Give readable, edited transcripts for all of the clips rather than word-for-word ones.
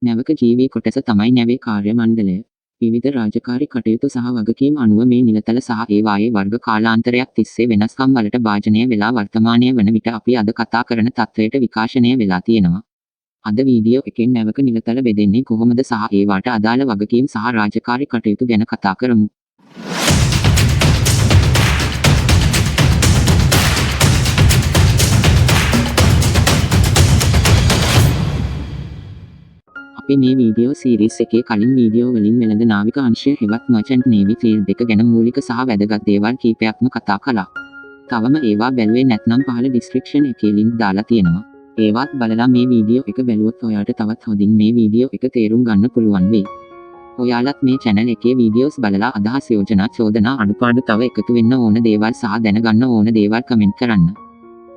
නැවක ජීවී කොටස තමයි නැවේ කාර්ය මණ්ඩලය. විවිධ රාජකාරී කටයුතු සහ වගකීම් අනුව මේ නිලතල සහ ඒවායේ වර්ග කාලාන්තරයක් තිස්සේ වෙනස්කම් වලට භාජනය වෙලා වර්තමානය වන විට අපි අද කතා කරන තත්වයට විකාශනය වෙලා තියෙනවා. අද වීඩියෝ එකෙන් නැවක නිලතල බෙදෙන්නේ කොහොමද සහ ඒවාට අදාළ වගකීම් සහ රාජකාරී කටයුතු ගැන කතා කරමු. අපි මේ වීඩියෝ සීරීස් එකේ කලින් වීඩියෝ වලින් වෙළඳ නාවික අංශය හෙවත් මර්චන්ට් නේවි ෆීල්ඩ් එක ගැන මූලික සහ වැදගත් දේවල් කීපයක්ම කතා කළා. තවම ඒවා බැලුවේ නැත්නම් පහළ ඩිස්ක්‍රිප්ෂන් එකේ ලින්ක් දාලා තියෙනවා. ඒවත් බලලා මේ වීඩියෝ එක බැලුවොත් ඔයාට තවත් හොඳින් මේ වීඩියෝ එක තේරුම් ගන්න පුළුවන් වෙයි. ඔයාලත් මේ channel එකේ වීඩියෝස් බලලා අදහස් යෝජනා චෝදනා අඩුපාඩු තව එකතු වෙන්න ඕන දේවල් සහ දැනගන්න ඕන දේවල් කමෙන්ට් කරන්න.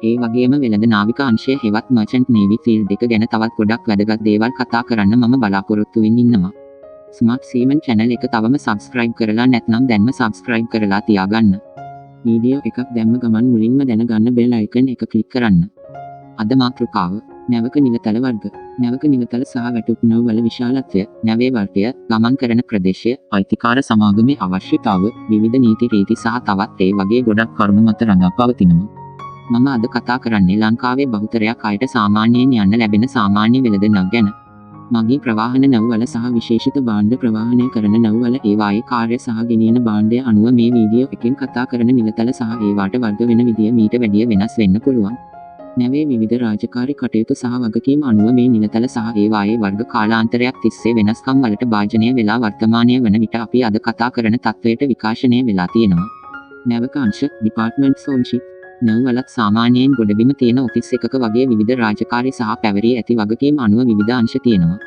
ඒ වගේම වෙළඳ නාවික අංශය හෙවත් මර්චන්ට් නේවි ෆීල්ඩ් එක ගැන තවත් ගොඩක් වැදගත් දේවල් කතා කරන්න මම බලාපොරොත්තු වෙමින් ඉන්නවා. ස්මාර්ට් සීමන් channel එක තවම subscribe කරලා නැත්නම් දැන්ම subscribe කරලා තියාගන්න. වීඩියෝ එකක් දැම්ම ගමන් මුලින්ම දැනගන්න bell icon එක click කරන්න. අද මාතෘකාව නැවක නිලතල වර්ග. නැවක නිලතල සහ වැටුප් නැව් වල විශාලත්වය, නැවේ වර්ගය, ගමන් කරන ප්‍රදේශය, අයිතිකාර සමාගමේ අවශ්‍යතාව, විවිධ නීති රීති සහ තවත් ඒ වගේ ගොඩක් කරුණු මත රඳා පවතිනවා. මම අද කතා කරන්නේ ලංකාවේ බහුතරයක් අයට සාමාන්‍යයෙන් යන්න ලැබෙන සාමාන්‍ය වෙළඳ නැව් ගැන. මගී ප්‍රවාහන නැව්වල සහ විශේෂිත භාණ්ඩ ප්‍රවාහනය කරන නැව්වල ඒවායේ කාර්ය සහ ගෙනියන භාණ්ඩය අනුව මේ වීඩියෝ එකෙන් කතා කරන නිලතල සහ ඒවාට වර්ග වෙන විදිය මීට වැඩිය වෙනස් වෙන්න පුළුවන්. නැවේ විවිධ රාජකාරී කටයුතු සහ වගකීම් අනුව මේ නිලතල සහ ඒවායේ වර්ග කාලාන්තරයක් තිස්සේ වෙනස්කම් වලට භාජනය වෙලා වර්තමානය වන විට අපි අද කතා කරන තත්වයට විකාශනය වෙලා තියෙනවා. නැවක අංශ ඩිපාර්ට්මන්ට්ස් ඕන්ෂිප් නැව්වලත් සාමාන්‍යයෙන් ගොඩබිම තියෙන ඔෆිස් එකක වගේ විවිධ රාජකාරී සහ පැවරී ඇති වගකීම් අනුව විවිධ අංශ තියෙනවා.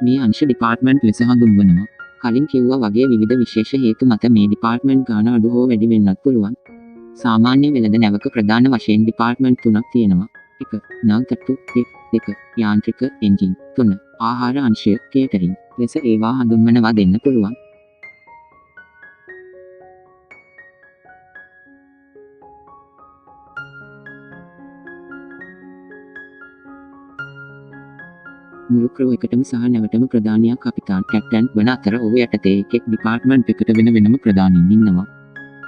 මේ අංශ ඩිපාර්ට්මන්ට් ලෙස හඳුන්වනවා. කලින් කිව්වා වගේ විවිධ විශේෂ හේතු මත මේ ඩිපාර්ට්මන්ට් ගාන අඩු හෝ වැඩි වෙන්නත් පුළුවන්. සාමාන්‍ය වෙළඳ නැවක ප්‍රධාන වශයෙන් ඩිපාර්ට්මන්ට් තුනක් තියෙනවා. 1. නව් තට්ටු 2. යාන්ත්‍රික එන්ජින් 3. ආහාර අංශය කේටරින් ලෙස ඒවා හඳුන්වනවා දෙන්න පුළුවන්. මුළු ක්‍රෝ එකටම සහ නැවටම ප්‍රධානියා කපිතාන් කැප්ටන් වන අතර ඔහු යටතේ එක් ඩිපාර්ට්මන්ට් එකකට වෙන ප්‍රධානීන් ඉන්නවා.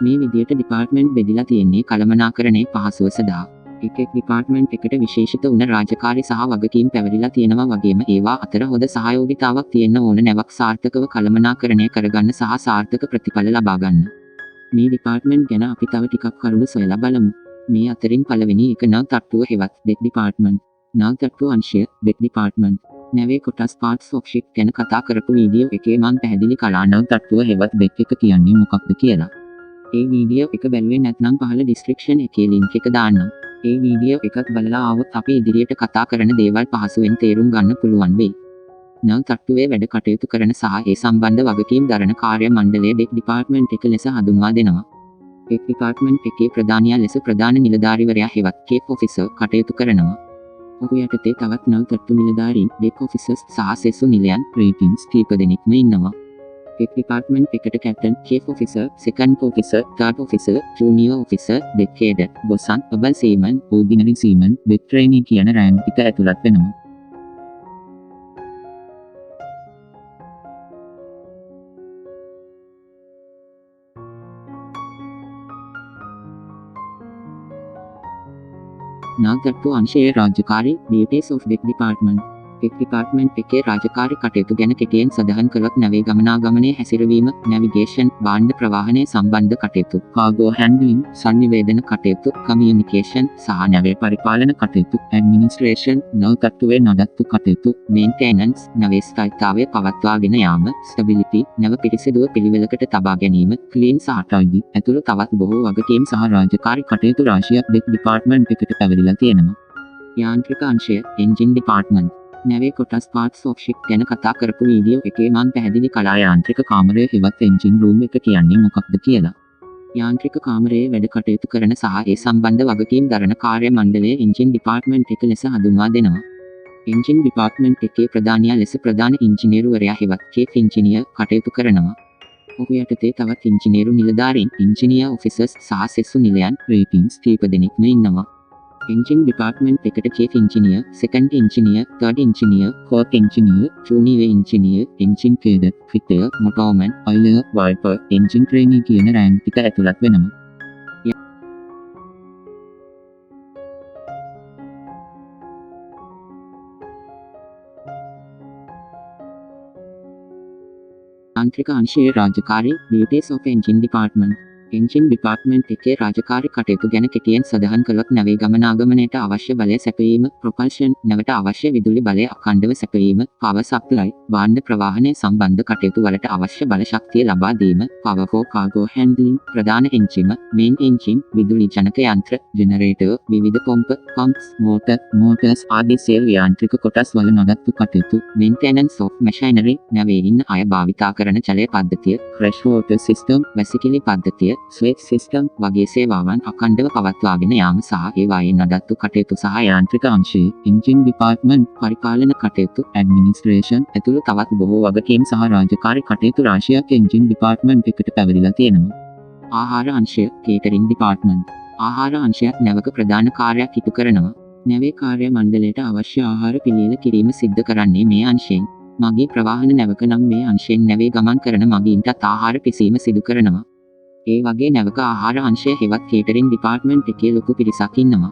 මේ විදියට ඩිපාර්ට්මන්ට් බෙදිලා තියෙන්නේ කළමනාකරණයේ පහසුව සඳහා. එක් ඩිපාර්ට්මන්ට් එකට විශේෂිත වුණ රාජකාරී සහ වගකීම් පැවරිලා තියෙනවා වගේම ඒවා අතර හොඳ සහයෝගිතාවක් තියෙන්න ඕන නැවක් සාර්ථකව කළමනාකරණය කරගන්න සහ සාර්ථක ප්‍රතිඵල ලබා ගන්න. මේ ඩිපාර්ට්මන්ට් ගැන අපි තව ටිකක් කරුණු සොයලා බලමු. මේ අතරින් පළවෙනි එක නව් තට්ටුව හෙවත් ඩෙක් ඩිපාර්ට්මන්ට්. නව් තට්ටුව අංශය ඩෙක් ඩිපාර්ට්මන්ට්. නැවේ කොටස් පාර්ට්ස් ඔෆ් ෂිප් ගැන කතා කරපු වීඩියෝ එකේ මම පැහැදිලි කළා නව් තට්ටුව හෙවත් ඩෙක් එක කියන්නේ මොකක්ද කියලා. ඒ වීඩියෝ එක බැලුවේ නැත්නම් පහළ ඩිස්ක්‍රිප්ෂන් එකේ ලින්ක් එක දාන්නම්. ඒ වීඩියෝ එකත් බලලා ආවොත් අපි ඉදිරියට කතා කරන දේවල් පහසුවෙන් තේරුම් ගන්න පුළුවන් වෙයි. නව් තට්ටුවේ වැඩ කටයුතු කරන සහ ඒ සම්බන්ධ වගකීම් දරන කාර්ය මණ්ඩලය ඩෙක් ඩිපාර්ට්මන්ට් එක ලෙස හඳුන්වා දෙනවා. ඩෙක් ඩිපාර්ට්මන්ට් එකේ ප්‍රධානියා ලෙස ප්‍රධාන නිලධාරිවරයා හෙවත් චීෆ් ඔෆිසර් කටයුතු කරනවා. ඔහු යටතේ තවත් නව් තට්ටු නිලධාරීන් ඩෙක් ඔෆිසර්ස් සහ සෙසු නිලයන් රේටින්ග්ස් කීප දෙනෙක්ම ඉන්නවා. ඩෙක් ඩිපාර්ට්මන්ට් එකට captain, chief officer, second officer, third officer, junior officer, deck cadet, bosun, able seaman, ordinary seaman, deck trainee කියන රෑන්ක් ටික ඇතුළත් වෙනවා. නව් තට්ටු අංශයේ රාජකාරී duties of deck department. Deck department එකේ රාජකාරී කටයුතු ගැන කෙටියෙන් සඳහන් කළොත් නැවේ ගමනාගමනයේ හැසිරවීම, නැවිගේෂන්, භාණ්ඩ ප්‍රවාහනය සම්බන්ධ කටයුතු, කාගෝ හැන්ඩ්ලින්, සංනිවේදන කටයුතු, කමියුනිකේෂන් සහ නැවේ පරිපාලන කටයුතු, ඇඩ්මිනිස්ට්‍රේෂන්, නව් තට්ටුවේ නඩත්තු කටයුතු, මේන්ටේනන්ස්, නැවේ ස්ථායීතාවය පවත්වාගෙන යාම, ස්ටැබිලිටි, නැව පිරිසිදුව පිළිවෙලකට තබා ගැනීම, ක්ලීන් සහ ටයිඩි ඇතුළු තවත් බොහෝ වගකීම් සහ රාජකාරී කටයුතු රාශියක් ඩෙක් ඩිපාර්ට්මන්ට් එකට පැවරිලා තියෙනවා. යාන්ත්‍රික අංශය එන්ජින් ඩිපාර්ට්මන්ට්. නැවේ කොටස් පාර්ට්ස් ඔෆ් ෂිප් ගැන කතා කරපු වීඩියෝ එකේ මම පැහැදිලි කළා යාන්ත්‍රික කාමරය හෙවත් එන්ජින් රූම් එක කියන්නේ මොකක්ද කියලා. යාන්ත්‍රික කාමරයේ වැඩ කටයුතු කරන සහ ඒ සම්බන්ධ වගකීම් දරන කාර්ය මණ්ඩලය එන්ජින් ඩිපාර්ට්මන්ට් එක ලෙස හඳුන්වා දෙනවා. එන්ජින් ඩිපාර්ට්මන්ට් එකේ ප්‍රධානියා ලෙස ප්‍රධාන ඉංජිනේරුවරයා හෙවත් චීෆ් ඉංජිනියර් කටයුතු කරනවා. ඔහු යටතේ තවත් ඉංජිනේරු නිලධාරීන්, ඉංජිනියර් ඔෆිසර්ස් සහ සෙසු නිලයන් රේටින්ග්ස් කීප දෙනෙක්ම ඉන්නවා. engine department එකට chief engineer, second engineer, third engineer, fourth engineer, junior engineer, engine cadet, fitter, motorman, oiler, wiper, engine trainee කියන රෑන්ක් ටික ඇතුළත් වෙනවා. යාන්ත්‍රික අංශයේ රාජකාරී duties of engine department. engine department එකේ රාජකාරී කටයුතු ගැන කෙටියෙන් සඳහන් කළොත් නැවේ ගමනාගමනයට අවශ්‍ය බලය සැපයීම, propulsion, නැවට අවශ්‍ය විදුලි බලය අඛණ්ඩව සැපයීම, power supply, භාණ්ඩ ප්‍රවාහනය සම්බන්ධ කටයුතු වලට අවශ්‍ය බල ශක්තිය ලබා දීම, power for cargo handling, ප්‍රධාන එන්ජිම, main engine, විදුලි ජනක යන්ත්‍ර, generator, විවිධ පොම්ප, pumps, motors ආදී සියලු යාන්ත්‍රික කොටස් වල නඩත්තු කටයුතු, maintenance of machinery, නැවේ ඉන්න අය භාවිතා කරන ජලය පද්ධතිය, fresh water system, වැසිකිලි පද්ධතිය, ස්වේජ් සිස්ටම් වගේ සේවාවන් අඛණ්ඩව පවත්වාගෙන යාම සහ ඒවායේ නඩත්තු කටයුතු සහ යාන්ත්‍රික අංශයේ එන්ජින් ඩිපාර්ට්මන්ට් පරිපාලන කටයුතු ඇඩ්මිනිස්ට්‍රේෂන් ඇතුළු තවත් බොහෝ වගකීම් සහ රාජකාරී කටයුතු රාශියක් එන්ජින් ඩිපාර්ට්මන්ට් එකට පැවරිලා තියෙනවා. ආහාර අංශය කේටරින් ඩිපාර්ට්මන්ට් ආහාර අංශයක් නැවක ප්‍රධාන කාර්යයක් ඉටු කරනවා. නැවේ කාර්ය මණ්ඩලයට අවශ්‍ය ආහාර පිළියෙල කිරීම සිද්ධ කරන්නේ මේ අංශයෙන්. මගී ප්‍රවාහන නැවක නම් මේ අංශයෙන් නැවේ ගමන් කරන මගීන්ටත් ආහාර පිසීම සිදු කරනවා. ඒ වගේ නැවක ආහාර අංශය හෙවත් කේටරින් ඩිපාර්ට්මන්ට් එකේ ලොකු පිරිසක් ඉන්නවා.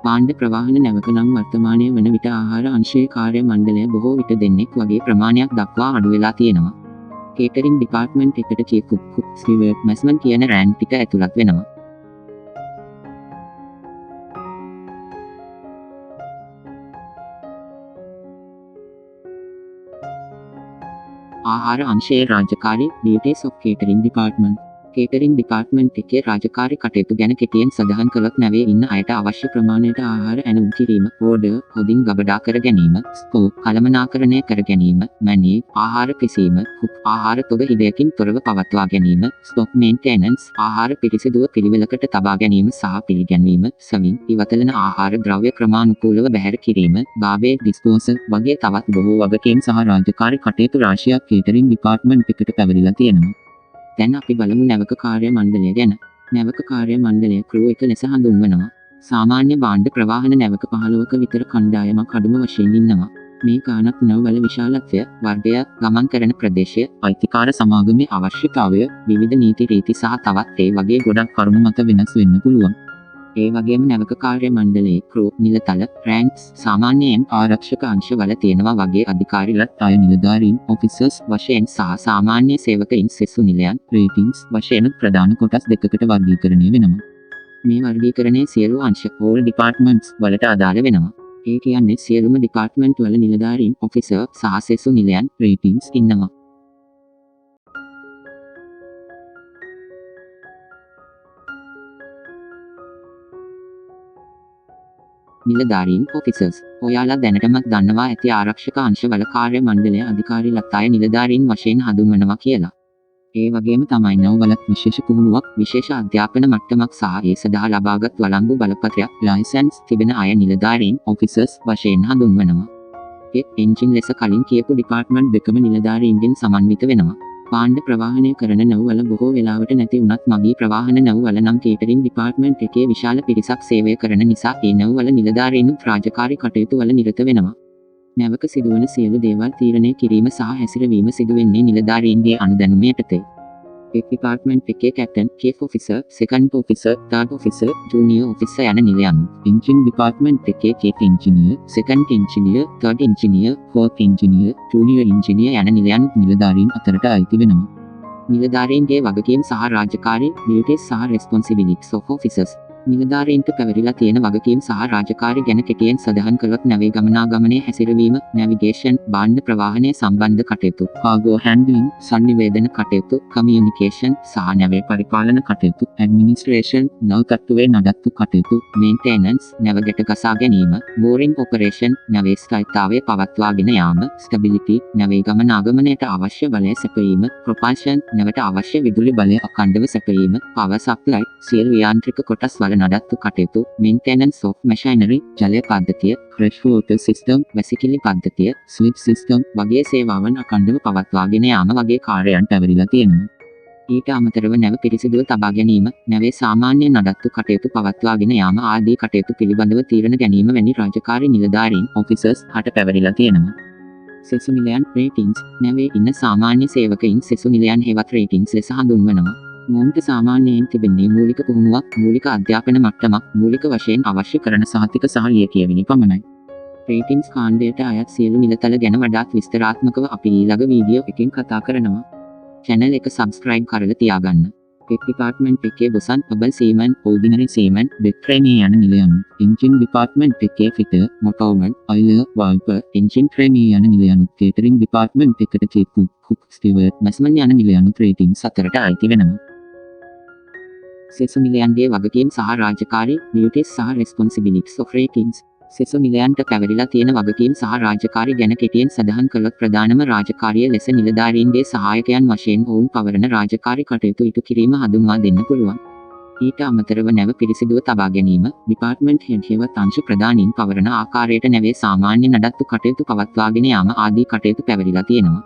භාණ්ඩ ප්‍රවාහන නැවක නම් වර්තමානයේ වන විට ආහාර අංශයේ කාර්ය මණ්ඩලය බොහෝ විට දෙන්නෙක් වගේ ප්‍රමාණයක් දක්වා අඩු වෙලා තියෙනවා. කේටරින් ඩිපාර්ට්මන්ට් එකට චීෆ් කුක්, ස්ටීවර්ඩ්, මැස්මන් කියන රෑන්ක් ටික ඇතුළත් වෙනවා. ආහාර අංශයේ රාජකාරී duties of catering department. Catering department එකේ රාජකාරී කටයුතු ගැන කෙටියෙන් සඳහන් කළොත් නැවේ ඉන්න අයට අවශ්‍ය ප්‍රමාණයට ආහාර ඇනුම් කිරීම, ඕඩර්, හොදින් ගබඩා කර ගැනීම, ස්ටෝක් කළමනාකරණය කර ගැනීම, මැනේජ්, ආහාර පිසීම, කුක්, ආහාර තොග හිදයකින් තොරව පවත්වා ගැනීම, ස්ටොක් මේන්ටෙනන්ස්, ආහාර පිරිසිදුව පිළිවෙලකට තබා ගැනීම සහ පිළිගැන්වීම, සවින්, ඉවතලන ආහාර ද්‍රව්‍ය ක්‍රමානුකූලව බැහැර කිරීම, ගාබේජ් ඩිස්පෝසල් වගේ තවත් බොහෝ වගකීම් සහ රාජකාරී කටයුතු රාශියක් කේටරින් ඩිපාර්ට්මන්ට් එකට පැවරිලා තියෙනවා. දැන් අපි බලමු නැවක කාර්ය මණ්ඩලය ගැන. නැවක කාර්ය මණ්ඩලය ක්‍රූ එක ලෙස හඳුන්වනවා. සාමාන්‍ය භාණ්ඩ ප්‍රවාහන නැවක 15ක විතර කණ්ඩායමක් අඩුම වශයෙන් ඉන්නවා. මේ ගානක් නවවල විශාලත්වය, වර්ගය, ගමන් කරන ප්‍රදේශය, අයිතිකාර සමාගමේ අවශ්‍යතාවය, විවිධ නීති රීති සහ තවත් ඒ වගේ ගොඩක් කරුණු මත වෙනස් වෙන්න පුළුවන්. ඒ වගේම නැවක කාර්ය මණ්ඩලයේ ක්‍රූ, නිලතල, රෑන්ක්ස්, සාමාන්‍යයෙන් ආරක්ෂක අංශවල තියෙනවා වගේ අධිකාරීලත් අය නිලධාරීන්, ඔෆිසර්ස් වශයෙන් සහ සාමාන්‍ය සේවකයින් සෙසු නිලයන්, රේටින්ග්ස් වශයෙන් ප්‍රධාන කොටස් දෙකකට වර්ගීකරණය වෙනවා. මේ වර්ගීකරණයේ සියලු අංශ all departments වලට අදාළ වෙනවා. ඒ කියන්නේ සියලුම ඩිපාර්ට්මන්ට් වල නිලධාරීන්, ඔෆිසර් සහ සෙසු නිලයන්, රේටින්ග්ස් ඉන්නවා. නිලධාරීන්, ඔෆිසර්ස්. ඔයාලා දැනටමත් දන්නවා ඇති ආරක්ෂක අංශවල කාර්ය මණ්ඩලය අධිකාරීලත් අය නිලධාරීන් වශයෙන් හඳුන්වනවා කියලා. ඒ වගේම තමයි නවවලත් විශේෂ පුහුණුවක්, විශේෂ අධ්‍යාපන මට්ටමක් සහ ඒ සඳහා ලබාගත් වළංගු බලපත්‍රයක්, ලයිසන්ස් තිබෙන අය නිලධාරීන්, ඔෆිසර්ස් වශයෙන් හඳුන්වනවා. එන්ජින් ලෙස කලින් කියපු ඩිපාර්ට්මන්ට් දෙකම නිලධාරීන්ගෙන් සමන්විත වෙනවා. භාණ්ඩ ප්‍රවාහනය කරන නව්වල බොහෝ වෙලාවට නැති වුණත් මගී ප්‍රවාහන නව්වල නම් කේටරින් ඩිපාර්ට්මන්ට් එකේ විශාල පිරිසක් සේවය කරන නිසා ඒ නව්වල නිලධාරීනුත් රාජකාරී කටයුතු වල නිරත වෙනවා. නැවක සිදුවන සියලු දේවල් තීරණය කිරීම සහ හැසිරවීම සිදුවෙන්නේ නිලධාරීන්ගේ අනුදැනුම යටතේ. ඩිපාර්ට්මන්ට් එකේ captain, chief officer, second officer, third officer, junior officer යන නිලයන්. එන්ජින් ඩිපාර්ට්මන්ට් එකේ chief engineer, second engineer, third engineer, fourth engineer, junior engineer යන නිලයන් නිලධාරීන් අතරට අයිති වෙනවා. නිලධාරීන්ගේ වගකීම් සහ රාජකාරී duties සහ responsibilities of officers. නිලධාරීන්ට පැවරිලා තියෙන වගකීම් සහ රාජකාරී ගැන කෙටියෙන් සඳහන් කළොත් නැවේ ගමනාගමනයේ හැසිරවීම, නැවිගේෂන්, භාණ්ඩ ප්‍රවාහනය සම්බන්ධ කටයුතු, කාගෝ හැන්ඩ්ලින්, සංනිවේදන කටයුතු, කමියුනිකේෂන් සහ නැවේ පරිපාලන කටයුතු, ඇඩ්මිනිස්ට්‍රේෂන්, නෞතත්ත්වයේ නඩත්තු කටයුතු, මේන්ටෙනන්ස්, නැවගැට ගසා ගැනීම, බෝරින් ඔපරේෂන්, නැවේ ස්ථායීතාවය පවත්වාගෙන යාම, ස්ටැබිලිටි, නැවේ ගමනාගමනයට අවශ්‍ය බලය සැපයීම, ප්‍රොපල්ෂන්, නැවට අවශ්‍ය විදුලි බලය අඛණ්ඩව සැපයීම, පවර් සප්ලයි, සියලු යාන්ත්‍රික කොටස් වල නඩත්තු කටයුතු, මේන්ටෙනන්ස් of machinery, ජලය පද්ධතිය, fresh water system, වැසිකිලි පද්ධතිය, ස්විච් සිස්ටම් වගේ සේවාවන් අඛණ්ඩව පවත්වාගෙන යාම වගේ කාර්යයන් පැවරිලා තියෙනවා. ඊට අමතරව නැව පිරිසිදුව තබා ගැනීම, නැවේ සාමාන්‍ය නඩත්තු කටයුතු පවත්වාගෙන යාම ආදී කටයුතු පිළිබඳව තීරණ ගැනීම වැනි රාජකාරී නිලධාරීන් ඔෆිසර්ස් හට පැවරිලා තියෙනවා. සෙසු නිලයන් රේටින්ස් නැවේ ඉන්න සාමාන්‍ය සේවකයින් සෙසු නිලයන් හෙවත් රේටින්ස් ලෙස හඳුන්වනවා. මොවුන්ට සාමාන්‍යයෙන් තිබෙන්නේ මූලික පුහුණුවක්, මූලික අධ්‍යාපන මට්ටමක්, මූලික වශයෙන් අවශ්‍ය කරන සහතික සහ ලියකියවිලි පමණයි. රේටින්ස් කාණ්ඩයට අයත් සියලු නිලතල ගැන වඩාත් විස්තරාත්මකව අපි ඊළඟ වීඩියෝ එකකින් කතා කරනවා. channel එක subscribe කරලා තියාගන්න. පෙක් ඩිපාර්ට්මන්ට් එකේ බොසන්, බබල් සීමන්, ඕඩිනරි සීමන්, බෙක්ට්‍රේනී යන නිලයන්. එන්ජින් ඩිපාර්ට්මන්ට් එකේ ෆිටර්, මොටෝමන්, ඔයිලර්, වයිපර්, එන්ජින් ට්‍රේනී යන නිලයන්. කේටරින් ඩිපාර්ට්මන්ට් එකට චීෆ් කුක්, ස්ටිවර්ඩ්, මැස්මන් යන නිලයන් රේටින්ස් අතරට අයිති වෙනවා. සෙසු නිලයන්ගේ වගකීම් සහ රාජකාරී, duties සහ responsibilities of ratings. සෙසු නිලයන්ට පැවරිලා තියෙන වගකීම් සහ රාජකාරී ගැන කෙටියෙන් සඳහන් කළොත් ප්‍රධානම රාජකාරිය ලෙස නිලධාරීන්ගේ සහායකයන් වශයෙන් ඔවුන් පවරන රාජකාරී කටයුතු ඉටු කිරීම හඳුන්වා දෙන්න පුළුවන්. ඊට අමතරව නැව පිරිසිදුව තබා ගැනීම, ඩිපාර්ට්මන්ට් හෙඩ් හෙවත් අංශ ප්‍රධානීන් පවරන ආකාරයට නැවේ සාමාන්‍ය නඩත්තු කටයුතු පවත්වාගෙන යාම ආදී කටයුතු පැවරිලා තියෙනවා.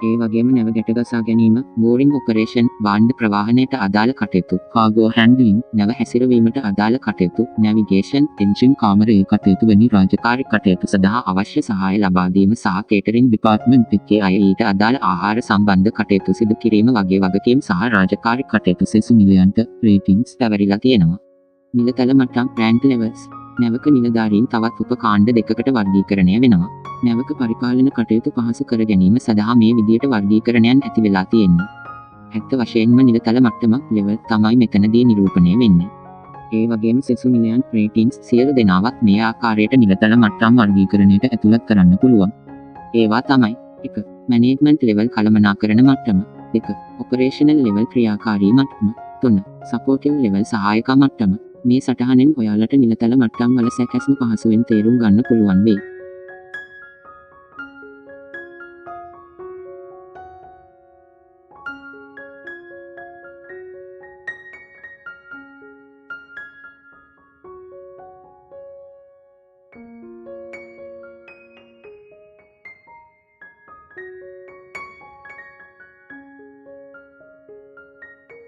ඒ වගේම නැව ගැටගසා ගැනීම, බෝරිං ඔපරේෂන්, භාණ්ඩ ප්‍රවාහනයට අදාළ කටයුතු, කාගෝ හැන්ඩ්ලිං, නැව හැසිරවීමට අදාළ කටයුතු, නැවිගේෂන්, එන්ජින් කාමරයේ කටයුතු වැනි රාජකාරී කටයුතු සඳහා අවශ්‍ය සහාය ලබා දීම සහ කේටරින් ඩිපාර්ට්මන්ට් එකේ අය ඊට අදාළ ආහාර සම්බන්ධ කටයුතු සිදු කිරීම වගේ වගකීම් සහ රාජකාරී කටයුතු සෙසු නිලයන්ට රේටින්ස් පැවරිලා තියෙනවා. නිලතල මට්ටම් රෑන්ක් ලෙවල්ස්. නැවක නිලධාරීන් තවත් උපකාණ්ඩ දෙකකට වර්ගීකරණය වෙනවා. නැවක පරිපාලන කටයුතු පහසු කර ගැනීම සඳහා මේ විදියට වර්ගීකරණයන් ඇති වෙලා තියෙන්නේ. ඇත්ත වශයෙන්ම නිලතල මට්ටමක් ලෙවල් තමයි මෙතනදී නිරූපණය වෙන්නේ. ඒ වගේම සෙසු නිලයන් රේටින්ස් සියලු දෙනාවත් මේ ආකාරයට නිලතල මට්ටම් වර්ගීකරණයට ඇතුළත් කරන්න පුළුවන්. ඒවා තමයි 1. මැනේජ්මන්ට් ලෙවල් කළමනාකරණ මට්ටම. 2. ඔපරේෂනල් ලෙවල් ක්‍රියාකාරී මට්ටම. 3. සපෝටිව් ලෙවල් සහායක මට්ටම. මේ සටහනෙන් ඔයාලට නිලතල මට්ටම් වල සැකැස්ම පහසුවෙන් තේරුම් ගන්න පුළුවන් වෙයි.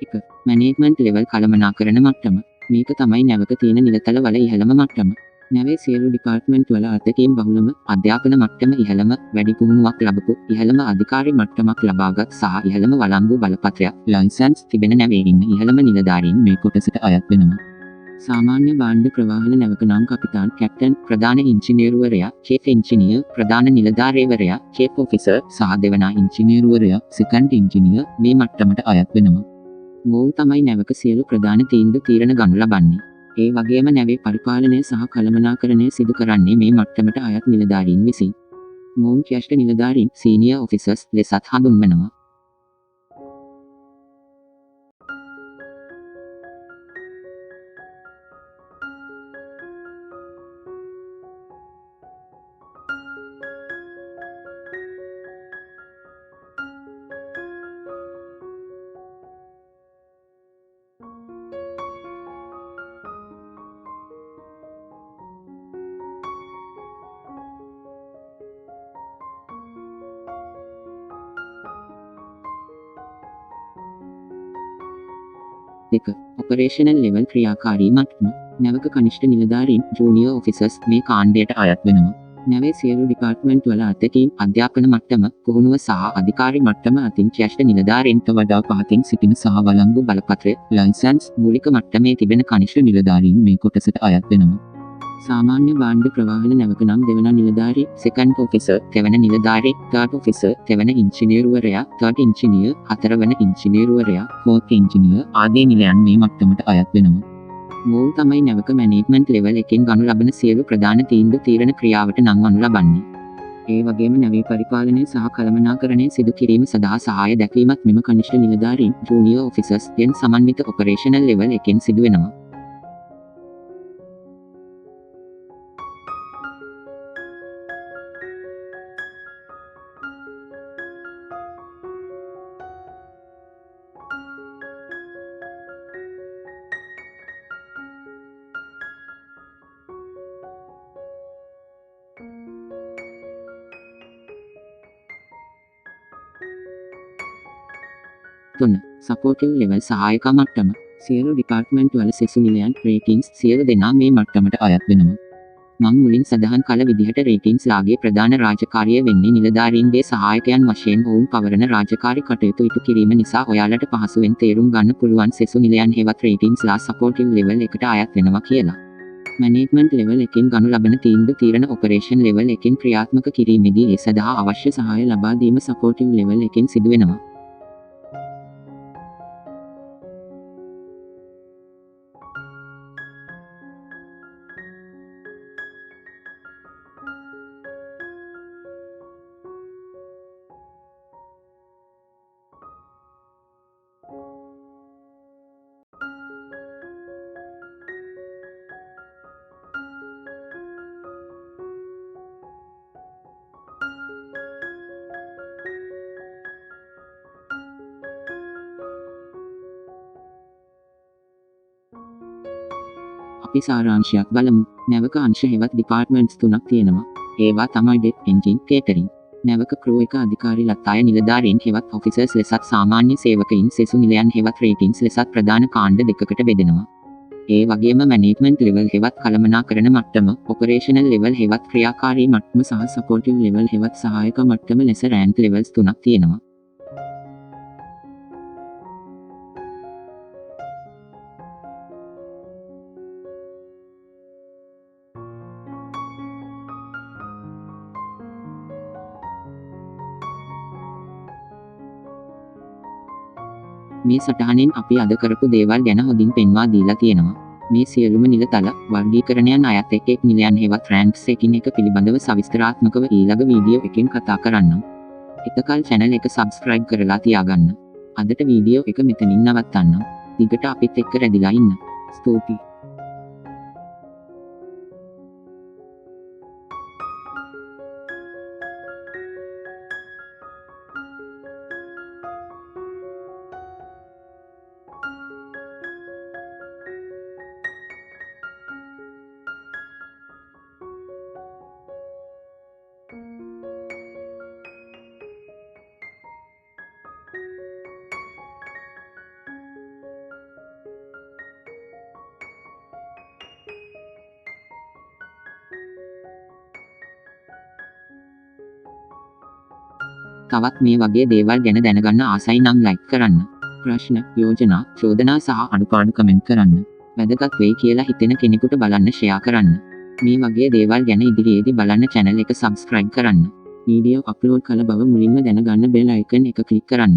එක මැනේජ්මන්ට් ලෙවල් කළමනාකරණ මට්ටම. මේක තමයි නැවක තියෙන නිලතල වල ඉහළම මට්ටම. නැවේ සියලු ඩිපාර්ට්මන්ට් වල අර්ථකීම් බහුලම, අධ්‍යාපන මට්ටම ඉහළම, වැඩි පුහුණුවක් ලබපු, ඉහළම අධිකාරී මට්ටමක් ලබාගත් සහ ඉහළම වළංගු බලපත්‍රයක් ලයිසන්ස් තිබෙන නැවේ ඉන්න ඉහළම නිලධාරීන් මේ කොටසට අයත් වෙනවා. සාමාන්‍ය භාණ්ඩ ප්‍රවාහන නැවක නම් කපිතාන්, කැප්ටන්, ප්‍රධාන ඉංජිනේරුවරයා, චීෆ් ඉංජිනියර්, ප්‍රධාන නිලධාරීවරයා, චීෆ් ඔෆිසර් සහ දෙවනා ඉංජිනේරුවරයා, සෙකන්ඩ් ඉංජිනියර් මේ මට්ටමට අයත් වෙනවා. මොවුන් තමයි නැවක සියලු ප්‍රධාන තීන්දුව තීරණ ගනු ලබන්නේ. ඒ වගේම නැවේ පරිපාලනය සහ කළමනාකරණය සිදු කරන්නේ මේ මට්ටමට අයත් නිලධාරීන් විසින්. මොවුන් ශ්‍රේෂ්ඨ නිලධාරීන්, සීනියර් ඔෆිසර්ස් ලෙසත් හඳුන්වනවා. දෙක. ඔපරේෂනල් ලෙවල් ක්‍රියාකාරී මට්ටම. නැවක කනිෂ්ඨ නිලධාරීන්, ජූනියර් ඔෆිසර්ස් මේ කාණ්ඩයට අයත් වෙනවා. නැවේ සියලු ඩිපාර්ට්මන්ට් වල අධ්‍යක්ීම්, අධ්‍යාපන මට්ටම, පුහුණුව සහ අධිකාරී මට්ටම අතින් ශ්‍රේෂ්ඨ නිලධාරීන්ට වඩා පහතින් සිටින සහ වළංගු බලපත්‍රය, ලයිසන්ස්, මූලික මට්ටමේ තිබෙන කනිෂ්ඨ නිලධාරීන් මේ කොටසට අයත් වෙනවා. සාමාන්‍ය භාණ්ඩ ප්‍රවාහන නැවක නම් දෙවන නිලධාරී, සෙකන්ඩ් ඔෆිසර්, තෙවන නිලධාරී, තර්ඩ් ඔෆිසර්, තෙවන ඉංජිනේරුවරයා, තර්ඩ් ඉංජිනියර්, හතරවන ඉංජිනේරුවරයා, ෆෝර්ත් ඉංජිනියර් ආදී නිලයන් මේ මට්ටමට අයත් වෙනවා. මොවුන් තමයි නැවක මැනේජ්මන්ට් ලෙවල් එකෙන් ගනු ලබන සියලු ප්‍රධාන තීන්දුව තීරණ ක්‍රියාවට නම් වනු ලබන්නේ. ඒ වගේම නැවේ පරිපාලනය සහ කළමනාකරණය සිදු කිරීම සඳහා සහාය දැක්වීමත් මෙම කනිෂ්ඨ නිලධාරීන්, ජූනියර් ඔෆිසර්ස් ගෙන් සමන්විත ඔපරේෂනල් ලෙවල් එකෙන් සිදු වෙනවා. 3. සපෝටිව් ලෙවල් සහායක මට්ටම. සියලු ඩිපාර්ට්මන්ට් වල සෙසු නිලයන් රේටින්ග්ස් සියලු දෙනා මේ මට්ටමට අයත් වෙනවා. මම මුලින් සඳහන් කළ විදිහට රේටින්ග්ස් ලාගේ ප්‍රධාන රාජකාරිය වෙන්නේ නිලධාරීන්ගේ සහායකයන් වශයෙන් ඔවුන් පවරන රාජකාරී කටයුතු ඉටු කිරීම නිසා ඔයාලට පහසුවෙන් තේරුම් ගන්න පුළුවන් සෙසු නිලයන් හෙවත් රේටින්ග්ස් ලා සපෝටිව් ලෙවල් එකට අයත් වෙනවා කියලා. මැනේජ්මන්ට් ලෙවල් එකෙන් ගනු ලබන තීරණ ඔපරේෂන් ලෙවල් එකෙන් ක්‍රියාත්මක කිරීමේදී ඒ සඳහා අවශ්‍ය සහාය ලබා දීම සපෝටිව් ලෙවල් එකෙන් සිදු වෙනවා. අපි සාරාංශයක් බලමු. නැවක අංශ හෙවත් ඩිපාර්ට්මන්ට්ස් 3ක් තියෙනවා. ඒවා තමයි ඩෙක්, එන්ජින්, කේටරින්. නැවක ක්‍රූ එක අධිකාරීලත් අය නිලධාරීන් හෙවත් ඔෆිසර්ස් ලෙසත් සාමාන්‍ය සේවකයින් සෙසු නිලයන් හෙවත් රේටින්ග්ස් ලෙසත් ප්‍රධාන කාණ්ඩ දෙකකට බෙදෙනවා. ඒ වගේම මැනේජ්මන්ට් ලෙවල් හෙවත් කළමනාකරන මට්ටම, ඔපරේෂනල් ලෙවල් හෙවත් ක්‍රියාකාරී මට්ටම සහ සපෝටිව් ලෙවල් හෙවත් සහායක මට්ටම ලෙස රෑන්ක් ලෙවල්ස් 3ක් තියෙනවා. මේ සටහනෙන් අපි අද කරපු දේවල් ගැන හොඳින් පෙන්වා දීලා තියෙනවා. මේ සියලුම නිලතල වර්ගීකරණයන් අයත් එක් නිලයන් හෙවත් රෑන්ක්ස් එකින් එක පිළිබඳව සවිස්තරාත්මකව ඊළඟ වීඩියෝ එකෙන් කතා කරන්නම්. එතකල් channel එක subscribe කරලා තියාගන්න. අදට වීඩියෝ එක මෙතනින් නවත්තන්නම්. දිගට අපිත් එක්ක රැඳිලා ඉන්න. ස්තුතියි. තවත් මේ වගේ දේවල් ගැන දැනගන්න ආසයි නම් ලයික් කරන්න. ප්‍රශ්න, යෝජනා, චෝදනා සහ අනුපාඩු කමෙන්ට් කරන්න. වැදගත් වෙයි කියලා හිතෙන කෙනෙකුට බලන්න ෂෙයා කරන්න. මේ වගේ දේවල් ගැන ඉදිරියේදී බලන්න channel එක subscribe කරන්න. වීඩියෝ අප්ලෝඩ් කළ බව මුලින්ම දැනගන්න bell icon එක ක්ලික් කරන්න.